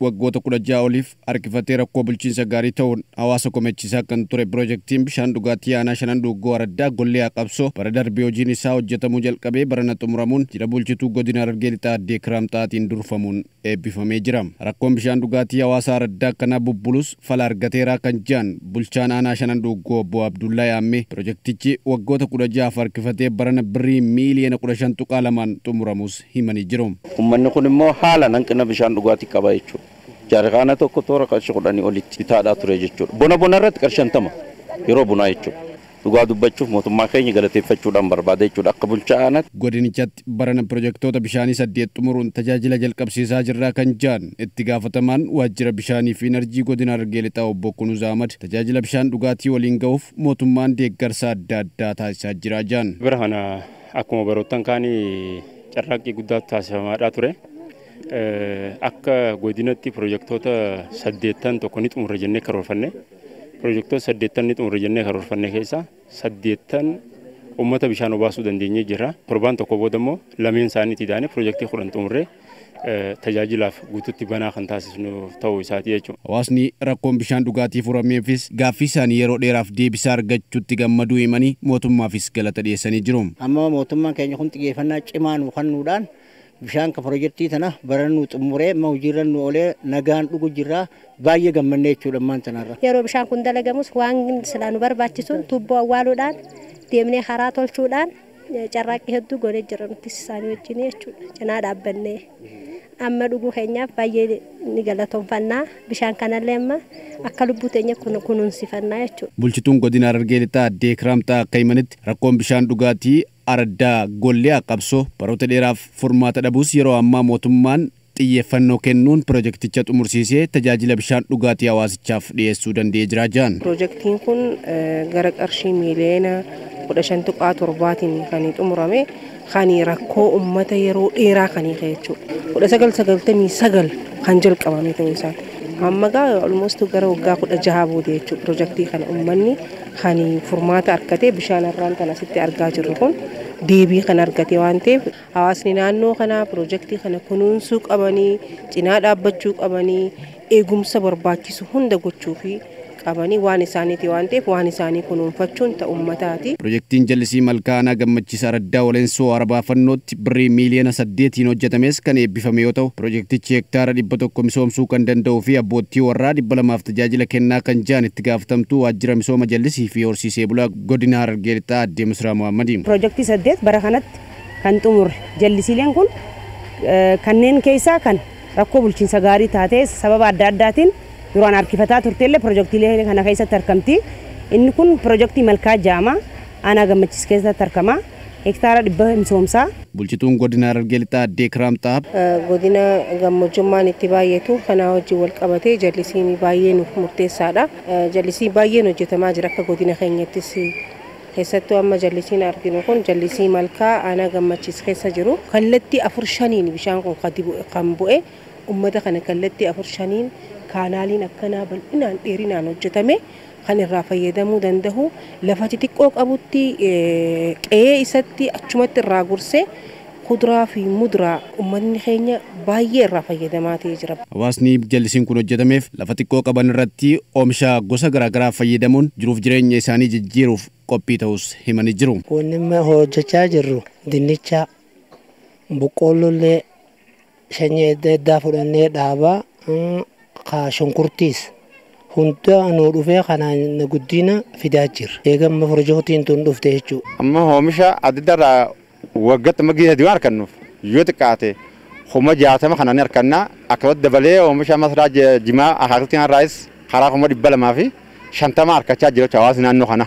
waggoota 16 oliif harkifatee rakkoo bulchiinsa gaarii ta'uun hawaasa komachiisaa kan ture piroojeektiin bishaan dhugaatii aanaa Shanan Duugoo Araddaa Gollee Aqabsoo bara darbee hojiin isaa hojjetamuu jalqabee barana xumuramuun jira bulchituu godina Harargee Lixaa Addee Kiraamxaatiin durfamuun eebbifamee jira. Rakkoon bishaan dhugaatii hawaasa Araddaa kanaa bubbulus fala argateeraa kan jiran bulchaan aanaa Shanan Duugoo Obbo Abdullaa Yaammee piroojeektichi waggoota 16 harkifatee barana birrii miiliyoona 15.2 xumuramus himanii jiru. Uummanni kun immoo haala hanqina bishaan dhugaatii qaba jechuudha. Jaarkaana tokko toora qarshii 10 olitti bitaadhaa ture jechuudha. Bona irratti qarshii 50 yeroo bunaa jechuudha. Dhugaa dubbachuuf mootummaa keenya galateeffachuudhaan barbaada jechuudha akka bulchaa aanaatti. Godinichatti barana piroojeektoota bishaanii 8 xumuruun tajaajila jalqabsiisaa jirraa kan jiran itti gaafatamaan waajjira bishaanii fi enerjii godina Harargee Lixaa Obbo Kunuz Ahmad tajaajila bishaan dhugaatii waliin ga'uuf mootummaan deeggarsa adda addaa taasisaa jira jiran. Bira kana akkuma baroottan kaanii carraaqqii guddaa taasifamaadhaa ture. Akka godinatti piroojeektoota 8 tokko ni xumurre jennee karoorfanne. Piroojeektoota 8 ni xumurre jennee karoorfanne keessaa 8 uummata bishaan obaasuu dandeenyee jira. Torbaan tokko booda immoo lameen isaaniitti daanee piroojeektii 10 xumurree tajaajilaaf guutuutti banaa kan taasisnu ta'uu isaati jechuudha. Hawaasni rakkoon bishaan dhugaatii furameefis gaaffii isaanii yeroo dheeraaf deebii argachuutti gammaduu himanii mootummaafis galata dhiyeessanii jiru. Amma mootummaan keenya kun xiyyeeffannaa cimaa nu kennuudhaan bishaan ka piroojeektii tana baranuu xumuree hojiirran nu olee nagaan dhugu jirra baay'ee gammannee jechuudha ammaan tanarra. Yeroo bishaan kun dalagamus waan silaa nu barbaachisu tuubboo awwaaluudhaan deemnee karaa tolchuudhaan carraaqqii hedduu goonee jirra nuti isaanii wajjin jechuudha. Cinaa dhaabbannee amma dhuguu keenyaaf baay'ee ni galatoomfannaa bishaan kanallee amma akka lubbuu teenya kunuunsifannaa jechuudha. Bulchituun godina Harargee Lixaa Addee Kiraamxaa akka himanitti rakkoon bishaan dhugaatii Araddaa Gollee Aqabsoo baroota dheeraaf furmaata dhabuus yeroo ammaa mootummaan xiyyeeffannoo kennuun piroojeekticha xumursiisee tajaajila bishaan dhugaatii hawaasichaaf dhiyeessuu danda'ee jira jiran. Piroojeektiin kun gara qarshii miiliyoona 15.7tiin kan xumurame kan rakkoo uummata yeroo dheeraa kan jechuudha. 1999 kan jalqabame ta'uu isaati. Amma gaa almost gara waggaa 16 booda jechuudha piroojeektii kana uummanni kan furmaata argatee bishaan irraan kan asitti argaa jirru kun deebii kan argate waan ta'eef hawaasni naannoo kanaa piroojeektii kana kunuunsuu qabanii cinaa dhaabbachuu qabanii eegumsa barbaachisu hunda gochuu fi qabanii waan isaaniiti waan ta'eef waan isaanii kunuunfachuun ta'u uummataati. Piroojeektiin jallisii malkaanaa gammachiisa Araddaa Waleensoo Arbaafannootti birrii miiliyoona 8 hojjetames kan eebbifame yoo ta'u piroojeektichi hektaara 100 misoomsuu kan danda'uu fi abbootii warraa 200 tajaajila kennaa kan jiran itti gaafatamtuu waajjira misooma jallisii fi horsiisee bulaa godina Harargee Lixaa Addee Misraa Muhammadiin. Piroojeektii 8 bara kanatti kan xumurre jallisiileen kun kanneen keessaa kan rakkoo bulchiinsa gaarii taatee sababa adda addaatiin duraan harkifataa turteellee piroojeektiilee kana keessatti argamti. Inni kun piroojeektii malkaa jaama aanaa gammachiis keessatti argama. Hektaara 100 misoomsaa. Bulchituun godina Harargee Lixaa Addee Kiraamxaa godina gammojjummaan itti baay'atu kana wajjin wal qabatee jallisiin baay'ee nuuf murteessaadha. Jallisii baay'een hojjetamaa jira akka godina keenyattis. Keessattuu amma jallisiin arginu kun jallisii malkaa aanaa gammachiis keessa jiru. Kallattii 4-5 bishaan kun kan bu'e uummata kana kallattii 4-5 kaanaaliin akkanaa bal'inaan dheerinaan hojjetame kan irraa fayyadamuu danda'u lafa xixiqqoo qabutti qe'ee isatti achumatti irraa gursee kuduraa fi muduraa uummanni keenya baay'ee irraa fayyadamaa ta'ee jira. Hawaasni jallisiin kun hojjetameef lafa xiqqoo qaban irratti oomisha gosa garaagaraa fayyadamuun jiruuf jireenya isaanii jijjiiruuf qophii ta'us himanii jiru. Wanni hojjechaa jirru dinnicha boqqoollollee sanyii adda addaa fudhannee dhaabaa shunkurtiis hunda nu dhufee kanaan guddina fidaa jira. Eegamma piroojeektiin tun dhufte jechuudha. Amma oomisha adda addaa waggaatti magii waan argannuuf yoo xiqqaate 60 kanaan argannaa akka dabalee oomisha masaraa jimaa akaakiltiin har'aas karaa 250 argachaa jira hawaasni naannoo kana.